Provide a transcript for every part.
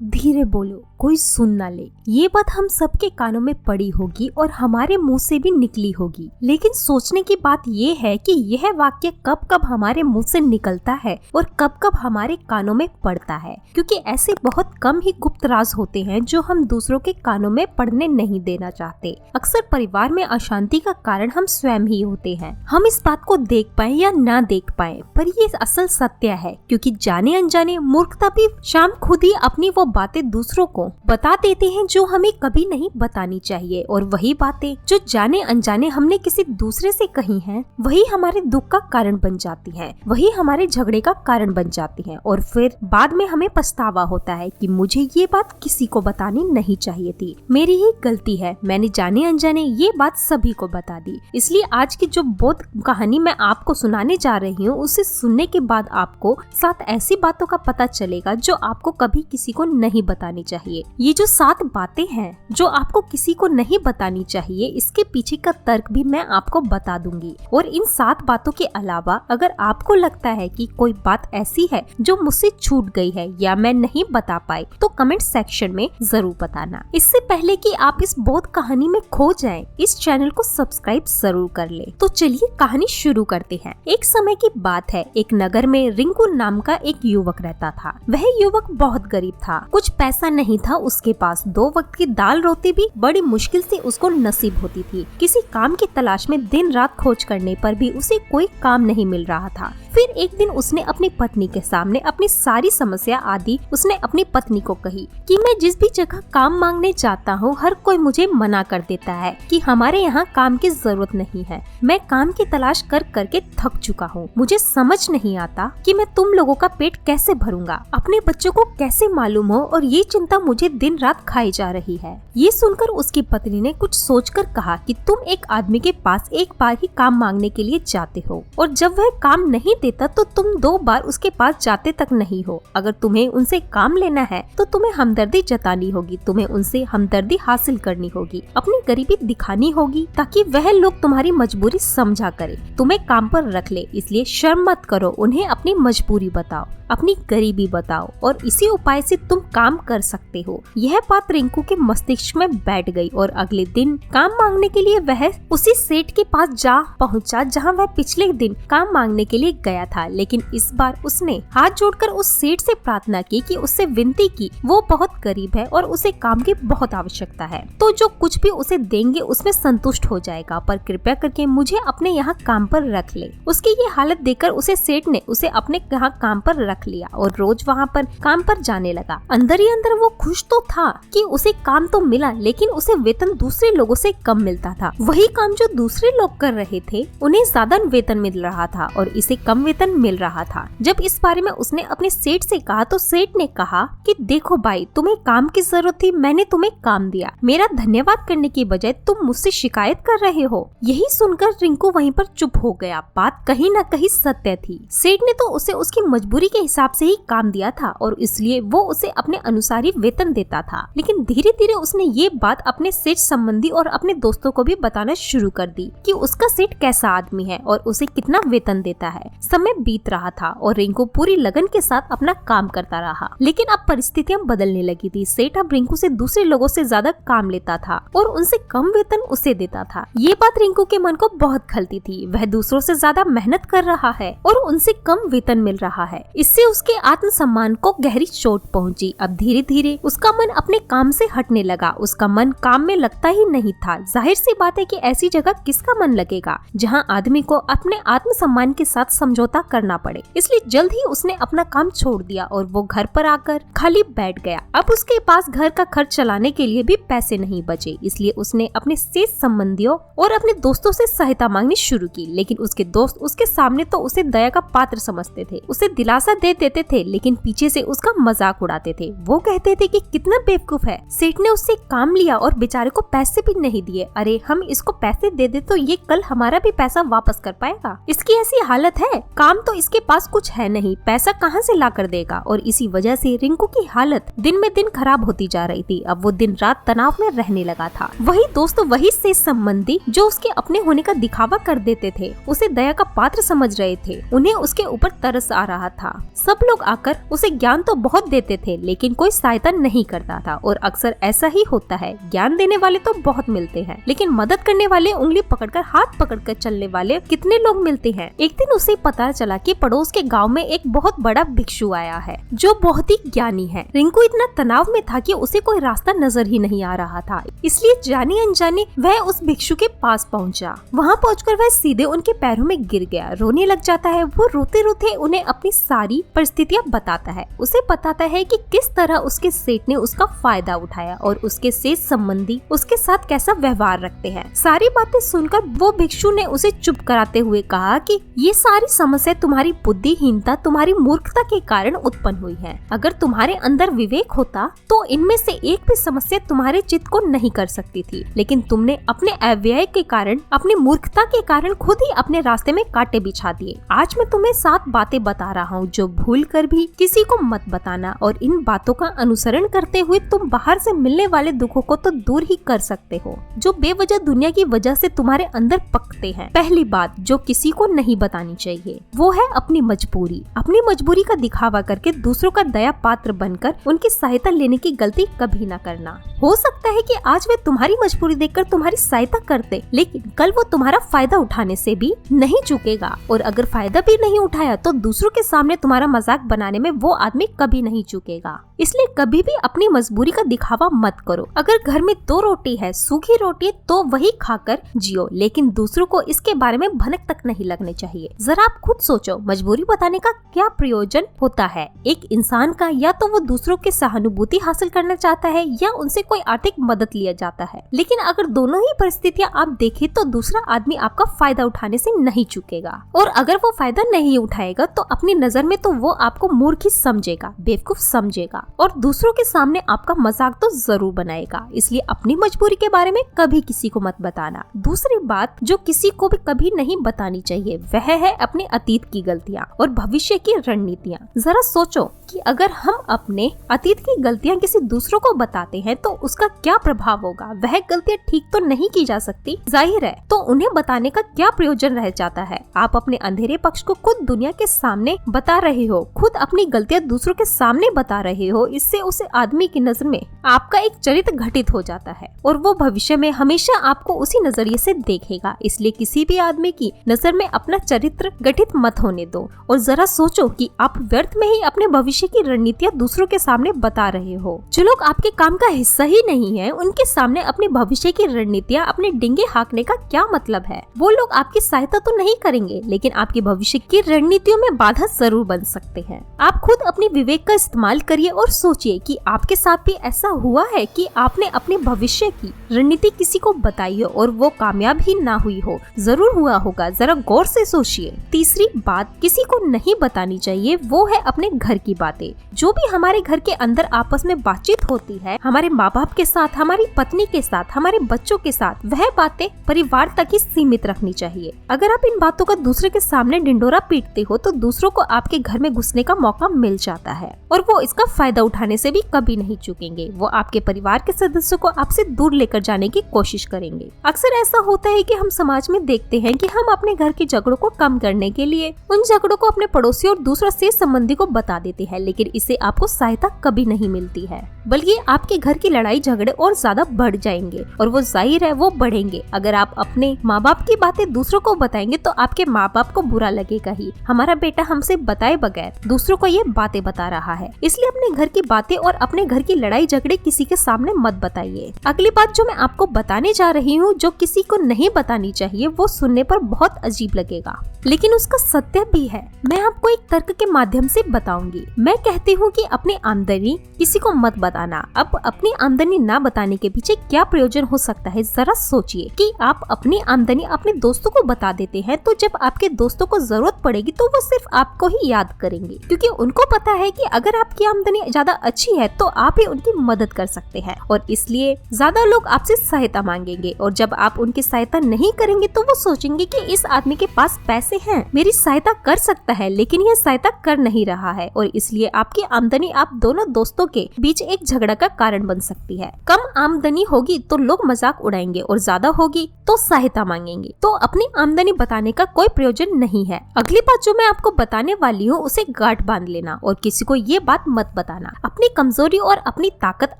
धीरे बोलो, कोई सुन ना ले। ये बात हम सबके कानों में पड़ी होगी और हमारे मुंह से भी निकली होगी, लेकिन सोचने की बात ये है कि यह वाक्य कब कब हमारे मुंह से निकलता है और कब कब हमारे कानों में पड़ता है, क्योंकि ऐसे बहुत कम ही गुप्त राज होते हैं जो हम दूसरों के कानों में पड़ने नहीं देना चाहते। अक्सर परिवार में अशांति का कारण हम स्वयं ही होते हैं। हम इस बात को देख पाए या ना देख पाए, पर ये असल सत्य है, क्योंकि जाने अनजाने मूर्खता भी शाम खुद ही अपनी वो बातें दूसरों को बता देते हैं जो हमें कभी नहीं बतानी चाहिए, और वही बातें जो जाने अनजाने हमने किसी दूसरे से कही हैं, वही हमारे दुख का कारण बन जाती हैं, वही हमारे झगड़े का कारण बन जाती हैं, और फिर बाद में हमें पछतावा होता है कि मुझे ये बात किसी को बतानी नहीं चाहिए थी, मेरी ही गलती है, मैंने जाने अनजाने ये बात सभी को बता दी। इसलिए आज की जो बोध कहानी मैं आपको सुनाने जा रही हूँ, उसे सुनने के बाद आपको 7 ऐसी बातों का पता चलेगा जो आपको कभी किसी को नहीं बतानी चाहिए। ये जो 7 बातें हैं जो आपको किसी को नहीं बतानी चाहिए, इसके पीछे का तर्क भी मैं आपको बता दूंगी। और इन 7 बातों के अलावा अगर आपको लगता है कि कोई बात ऐसी है जो मुझसे छूट गई है या मैं नहीं बता पाई, तो कमेंट सेक्शन में जरूर बताना। इससे पहले कि आप इस बोध कहानी में खो जाएं, इस चैनल को सब्सक्राइब जरूर कर ले। तो चलिए कहानी शुरू करते हैं। एक समय की बात है, एक नगर में रिंकू नाम का एक युवक रहता था। वह युवक बहुत गरीब था, कुछ पैसा नहीं था उसके पास, 2 वक्त की दाल रोटी भी बड़ी मुश्किल से उसको नसीब होती थी। किसी काम की तलाश में दिन रात खोज करने पर भी उसे कोई काम नहीं मिल रहा था। फिर एक दिन उसने अपनी पत्नी के सामने अपनी सारी समस्या आदि उसने अपनी पत्नी को कही कि मैं जिस भी जगह काम मांगने जाता हूँ, हर कोई मुझे मना कर देता है कि हमारे यहाँ काम की जरूरत नहीं है। मैं काम की तलाश कर करके थक चुका हूँ। मुझे समझ नहीं आता कि मैं तुम लोगों का पेट कैसे भरूंगा, अपने बच्चों को कैसे मालूम हो, और ये चिंता मुझे दिन रात खाई जा रही है। ये सुनकर उसकी पत्नी ने कुछ सोचकर कहा कि तुम एक आदमी के पास एक बार ही काम मांगने के लिए जाते हो, और जब वह काम नहीं देता तो तुम 2 बार उसके पास जाते तक नहीं हो। अगर तुम्हें उनसे काम लेना है तो तुम्हें हमदर्दी जतानी होगी, तुम्हें उनसे हमदर्दी हासिल करनी होगी, अपनी गरीबी दिखानी होगी ताकि वह लोग तुम्हारी मजबूरी समझा करे, तुम्हें काम पर रख ले। इसलिए शर्म मत करो, उन्हें अपनी मजबूरी बताओ, अपनी गरीबी बताओ, और इसी उपाय से तुम काम कर सकते हो। यह बात रिंकू के मस्तिष्क में बैठ गई और अगले दिन काम मांगने के लिए वह उसी सेठ के पास जा पहुंचा जहां वह पिछले दिन काम मांगने के लिए गया था। लेकिन इस बार उसने हाथ जोड़कर उस सेठ से प्रार्थना की कि उससे विनती की, वो बहुत गरीब है और उसे काम की बहुत आवश्यकता है, तो जो कुछ भी उसे देंगे उसमें संतुष्ट हो जाएगा, पर कृपया करके मुझे अपने यहाँ काम पर रख ले। उसकी ये हालत देखकर उसे सेठ ने उसे अपने यहाँ काम पर रख लिया और रोज वहाँ पर काम पर जाने लगा। अंदर ही अंदर वो खुश तो था कि उसे काम तो मिला, लेकिन उसे वेतन दूसरे लोगों से कम मिलता था। वही काम जो दूसरे लोग कर रहे थे, उन्हें ज्यादा वेतन मिल रहा था और इसे कम वेतन मिल रहा था। जब इस बारे में उसने अपने सेठ से कहा तो सेठ ने कहा कि देखो भाई, तुम्हें काम की जरूरत थी, मैंने तुम्हें काम दिया, मेरा धन्यवाद करने की बजाय तुम मुझसे शिकायत कर रहे हो। यही सुनकर रिंकू वहीं पर चुप हो गया। बात कहीं न कहीं सत्य थी। सेठ ने तो उसे उसकी मजबूरी के हिसाब से ही काम दिया था और इसलिए वो उसे अपने अनुसार ही वेतन देता था। लेकिन धीरे धीरे उसने ये बात अपने सेठ संबंधी और अपने दोस्तों को भी बताना शुरू कर दी कि उसका सेठ कैसा आदमी है और उसे कितना वेतन देता है। समय बीत रहा था और रिंकू पूरी लगन के साथ अपना काम करता रहा, लेकिन अब परिस्थितियां बदलने लगी थी। सेठ अब रिंकू से दूसरे लोगों से ज्यादा काम लेता था और उनसे कम वेतन उसे देता था। ये बात रिंकू के मन को बहुत खलती थी। वह दूसरों से ज्यादा मेहनत कर रहा है और उनसे कम वेतन मिल रहा है। इससे उसके आत्मसम्मान को गहरी चोट पहुंची। अब धीरे धीरे उसका मन अपने काम से हटने लगा। उसका मन काम में लगता ही नहीं था। जाहिर सी बात है कि ऐसी जगह किसका मन लगेगा जहां आदमी को अपने आत्मसम्मान के साथ समझौता करना पड़े। इसलिए जल्द ही उसने अपना काम छोड़ दिया और वो घर पर आकर खाली बैठ गया। अब उसके पास घर का खर्च चलाने के लिए भी पैसे नहीं बचे। इसलिए उसने अपने सेठ संबंधियों और अपने दोस्तों से सहायता मांगनी शुरू की। लेकिन उसके दोस्त उसके सामने तो उसे दया का पात्र समझते थे, उसे दिलासा दे देते थे, लेकिन पीछे से उसका मजाक उड़ाते थे। वो कहते थे कि कितना बेवकूफ है, सेठ ने उससे काम लिया और बेचारे को पैसे भी नहीं दिए। अरे हम इसको पैसे दे दे तो ये कल हमारा भी पैसा वापस कर पाएगा। इसकी ऐसी हालत है, काम तो इसके पास कुछ है नहीं, पैसा कहाँ से ला कर देगा। और इसी वजह से रिंकू की हालत दिन में दिन खराब होती जा रही थी। अब वो दिन रात तनाव में रहने लगा था। वही दोस्त, वही से संबंधी जो उसके अपने होने का दिखावा कर देते थे, उसे दया का पात्र समझ रहे थे, उन्हें उसके ऊपर तरस आ रहा था। सब लोग आकर उसे ज्ञान तो बहुत देते थे लेकिन कोई सहायता नहीं करता था। और अक्सर ऐसा ही होता है, ज्ञान देने वाले तो बहुत मिलते हैं लेकिन मदद करने वाले, उंगली पकड़कर हाथ पकड़कर चलने वाले कितने लोग मिलते हैं। एक दिन उसे पता चला कि पड़ोस के गांव में एक बहुत बड़ा भिक्षु आया है जो बहुत ही ज्ञानी है। रिंकू इतना तनाव में था कि उसे कोई रास्ता नजर ही नहीं आ रहा था, इसलिए जाने अनजाने वह उस भिक्षु के पास पहुंचा। वहां पहुंचकर वह सीधे उनके पैरों में गिर गया, रोने लग जाता है। वो रोते रोते उन्हें अपनी सारी परिस्थितियां बताता है। उसे बताता है कि किस तरह उसके सेठ ने उसका फायदा उठाया और उसके सेठ संबंधी उसके साथ कैसा व्यवहार रखते हैं। सारी बातें सुनकर वो भिक्षु ने उसे चुप कराते हुए कहा कि ये सारी समस्या तुम्हारी बुद्धिहीनता, तुम्हारी मूर्खता के कारण उत्पन्न हुई है। अगर तुम्हारे अंदर विवेक होता तो इनमें से एक भी समस्या तुम्हारे चित्त को नहीं कर सकती थी, लेकिन तुमने अपने अव्यय के कारण, अपनी मूर्खता के कारण खुद ही अपने रास्ते में कांटे बिछा दिए। आज मैं तुम्हें 7 बातें बता रहा हूँ जो भूल कर भी किसी को मत बताना, और इन बातों का अनुसरण करते हुए तुम बाहर से मिलने वाले दुखों को तो दूर ही कर सकते हो जो बेवजह दुनिया की वजह से तुम्हारे अंदर पकते हैं। पहली बात जो किसी को नहीं बतानी चाहिए वो है अपनी मजबूरी। अपनी मजबूरी का दिखावा करके दूसरों का दया पात्र बनकर उनकी सहायता लेने की गलती कभी न करना। हो सकता है कि आज वे तुम्हारी मजबूरी देखकर तुम्हारी सहायता करते, लेकिन कल वो तुम्हारा फायदा उठाने से भी नहीं चूकेगा, और अगर फायदा भी नहीं उठाया तो दूसरों के सामने तुम्हारा मजाक बनाने में वो आदमी कभी नहीं चूकेगा। इसलिए कभी भी अपनी मजबूरी का दिखावा मत करो। अगर घर में 2 रोटी है, सूखी रोटी, तो वही खाकर जियो, लेकिन दूसरों को इसके बारे में भनक तक नहीं लगने चाहिए। जरा आप खुद सोचो, मजबूरी बताने का क्या प्रयोजन होता है एक इंसान का? या तो वो दूसरों की सहानुभूति हासिल करना चाहता है या उनसे कोई आर्थिक मदद लिया जाता है। लेकिन अगर दोनों ही परिस्थितियां आप देखें तो दूसरा आदमी आपका फायदा उठाने से नहीं चूकेगा, और अगर वो फायदा नहीं उठाएगा तो अपनी नजर में तो वो आपको मूर्ख ही समझेगा, बेवकूफ समझेगा, और दूसरों के सामने आपका मजाक तो जरूर बनाएगा। इसलिए अपनी मजबूरी के बारे में कभी किसी को मत बताना। दूसरी बात जो किसी को भी कभी नहीं बतानी चाहिए वह है अपने अतीत की गलतियाँ और भविष्य की रणनीतियाँ। जरा सोचो कि अगर हम अपने अतीत की गलतियाँ किसी दूसरों को बताते हैं तो उसका क्या प्रभाव होगा। वह गलतियाँ ठीक तो नहीं की जा सकती, जाहिर है, तो उन्हें बताने का क्या प्रयोजन रह जाता है। आप अपने अंधेरे पक्ष को खुद दुनिया के सामने बता रहे हो, खुद अपनी गलतियाँ दूसरों के सामने बता रहे हो। इससे उस आदमी की नजर में आपका एक चरित्र घटित हो जाता है और वो भविष्य में हमेशा आपको उसी नजरिए से देखेगा। इसलिए किसी भी आदमी की नजर में अपना चरित्र गठित मत होने दो, और जरा सोचो कि आप व्यर्थ में ही अपने भविष्य की रणनीतियाँ दूसरों के सामने बता रहे हो। जो लोग आपके काम का हिस्सा ही नहीं है उनके सामने अपने भविष्य की रणनीतियाँ, अपने डिंगे हाँकने का क्या मतलब है? वो लोग आपकी सहायता तो नहीं करेंगे लेकिन आपकी भविष्य की रणनीतियों में बाधा जरूर बन सकते हैं। आप खुद अपने विवेक का इस्तेमाल करिए और सोचिए कि आपके साथ भी ऐसा हुआ है कि आपने अपने भविष्य की रणनीति किसी को बताई हो और वो कामयाब ही ना हुई हो। जरूर हुआ होगा, जरा गौर से सोचिए। तीसरी बात किसी को नहीं बतानी चाहिए वो है अपने घर की बातें। जो भी हमारे घर के अंदर आपस में बातचीत होती है, हमारे माँ बाप के साथ, हमारी पत्नी के साथ, हमारे बच्चों के साथ, वह बातें परिवार तक ही सीमित रखनी चाहिए। अगर आप इन बातों का दूसरे के सामने ढिंडोरा पीटते हो तो दूसरों को आपके घर में घुसने का मौका मिल जाता है और वो इसका फायदा उठाने से भी कभी नहीं चूकेंगे। वो आपके परिवार के सदस्यों को आपसे दूर लेकर जाने की कोशिश करेंगे। अक्सर ऐसा होता है कि हम समाज में देखते हैं कि हम अपने घर के झगड़ों को कम करने के लिए उन झगड़ों को अपने पड़ोसी और दूसरा से संबंधी को बता देते हैं, लेकिन इससे आपको सहायता कभी नहीं मिलती है, बल्कि आपके घर की लड़ाई झगड़े और ज्यादा बढ़ जाएंगे और वो जाहिर है वो बढ़ेंगे। अगर आप अपने माँ बाप की बातें दूसरों को बताएंगे तो आपके माँ बाप को बुरा लगेगा ही, हमारा बेटा हमसे बताए बगैर दूसरों को ये बातें बता रहा है। इसलिए अपने घर की बातें और अपने घर की लड़ाई झगड़े किसी के सामने मत बताइए। अगली बात जो मैं आपको बताने जा रही हूँ जो किसी को नहीं बतानी चाहिए, वो सुनने पर बहुत अजीब लगेगा लेकिन उसका सत्य भी है। मैं आपको एक तर्क के माध्यम से बताऊंगी। मैं कहती हूँ कि अपनी आमदनी किसी को मत बताना। अब अपनी आमदनी ना बताने के पीछे क्या प्रयोजन हो सकता है, जरा सोचिए कि आप अपनी आमदनी अपने दोस्तों को बता देते हैं तो जब आपके दोस्तों को जरूरत पड़ेगी तो वो सिर्फ आपको ही याद करेंगे, क्योंकि उनको पता है कि अगर आपकी आमदनी ज्यादा अच्छी है तो आप ही उनकी मदद कर सकते हैं और इसलिए ज्यादा लोग आपसे सहायता मांगेंगे। और जब आप उनकी सहायता नहीं करेंगे तो वो सोचेंगे कि इस आदमी के पास पैसे हैं, मेरी सहायता कर सकता है, लेकिन यह सहायता कर नहीं रहा है और इसलिए आपकी आमदनी आप दोनों दोस्तों के बीच एक झगड़ा का कारण बन सकती है। कम आमदनी होगी तो लोग मजाक उड़ाएंगे और ज्यादा होगी तो सहायता मांगेंगे, तो अपनी आमदनी बताने का कोई प्रयोजन नहीं है। अगली बात जो मैं आपको बताने वाली हूँ उसे गांठ बांध लेना और किसी को ये बात मत बताना। अपनी कमजोरी और अपनी ताकत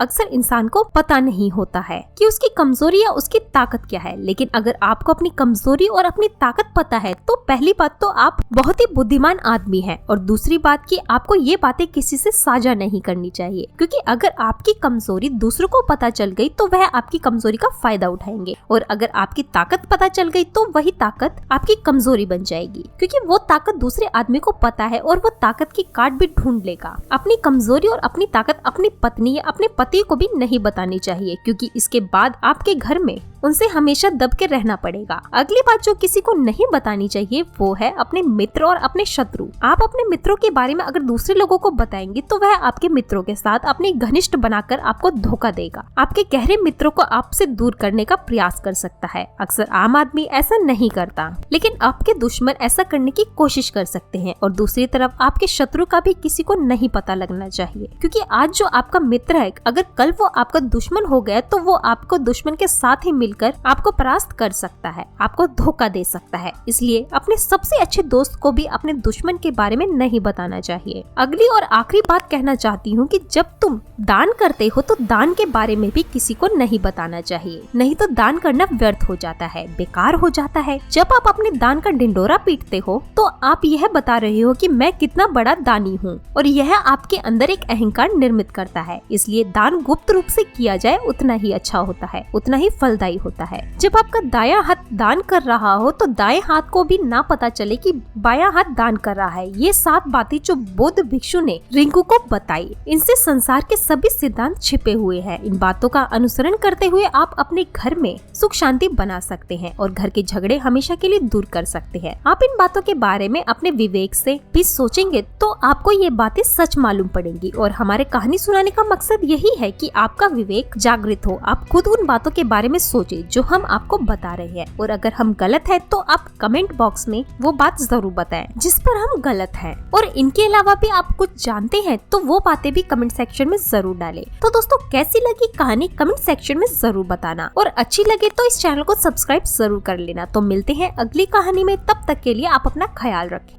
अक्सर इंसान को पता नहीं होता है कि उसकी कमजोरी या उसकी ताकत क्या है, लेकिन अगर आपको अपनी कमजोरी और अपनी ताकत पता है तो पहली बात तो आप बहुत ही बुद्धिमान आदमी हैं और दूसरी बात कि आपको ये बातें किसी से साझा नहीं करनी चाहिए, क्योंकि अगर आपकी कमजोरी दूसरों को पता चल गई तो वह आपकी कमजोरी का फायदा उठाएंगे और अगर आपकी ताकत पता चल गई तो वही ताकत आपकी कमजोरी बन जाएगी, क्योंकि वो ताकत दूसरे आदमी को पता है और वो ताकत की काट भी ढूंढ लेगा। अपनी कमजोरी और अपनी ताकत अपनी पत्नी या अपने पति को भी नहीं बतानी चाहिए, क्योंकि इसके बाद आपके घर में उनसे हमेशा दब के रहना पड़ेगा। अगली बात जो किसी को नहीं बतानी चाहिए वो है अपने मित्र और अपने शत्रु। आप अपने मित्रों के बारे में अगर दूसरे लोगों को बताएंगे तो वह आपके मित्रों के साथ अपने घनिष्ठ बनाकर आपको धोखा देगा, आपके गहरे मित्रों को आपसे दूर करने का प्रयास कर सकता है। अक्सर आम आदमी ऐसा नहीं करता, लेकिन आपके दुश्मन ऐसा करने की कोशिश कर सकते हैं और दूसरी तरफ आपके शत्रु का भी किसी को नहीं पता लगना चाहिए, क्योंकि आज जो आपका मित्र है अगर कल वो आपका दुश्मन हो गया तो वो आपको दुश्मन के साथ ही मिलकर आपको परास्त कर सकता है, आपको धोखा दे सकता है। इसलिए अपने सबसे अच्छे दोस्त को भी अपने दुश्मन के बारे में नहीं बताना चाहिए। अगली और आखिरी बात कहना चाहती हूँ कि जब तुम दान करते हो तो दान के बारे में भी किसी को नहीं बताना चाहिए, नहीं तो दान करना व्यर्थ हो जाता है, बेकार हो जाता है। जब आप अपने दान का ढिंडोरा पीटते हो तो आप यह बता रहे हो कि मैं कितना बड़ा दानी हूँ और यह आपके अंदर एक अहंकार निर्मित करता है। इसलिए दान गुप्त रूप से किया जाए उतना ही अच्छा होता है, उतना ही फलदायी होता है। जब आपका दायां हाथ दान कर रहा हो तो दाएं हाथ को भी ना पता चले कि बायां हाथ दान कर रहा है। ये 7 बातें जो बौद्ध भिक्षु ने रिंकू को बताई, इनसे संसार के सभी सिद्धांत छिपे हुए हैं। इन बातों का अनुसरण करते हुए आप अपने घर में सुख शांति बना सकते हैं और घर के झगड़े हमेशा के लिए दूर कर सकते हैं। आप इन बातों के बारे में अपने विवेक से भी सोचेंगे तो आपको ये बातें सच मालूम पड़ेंगी और हमारे कहानी सुनाने का मकसद यही है कि आपका विवेक जागृत हो, आप खुद उन बातों के बारे में सोचे जो हम आपको बता रहे हैं और अगर हम गलत है तो आप कमेंट बॉक्स में वो बात जरूर बताएं जिस पर हम गलत हैं। और इनके अलावा भी आप कुछ जानते हैं तो वो बातें भी कमेंट सेक्शन में जरूर डालें। तो दोस्तों कैसी लगी कहानी कमेंट सेक्शन में जरूर बताना और अच्छी लगे तो इस चैनल को सब्सक्राइब जरूर कर लेना। तो मिलते हैं अगली कहानी में, तब तक के लिए आप अपना ख्याल रखें।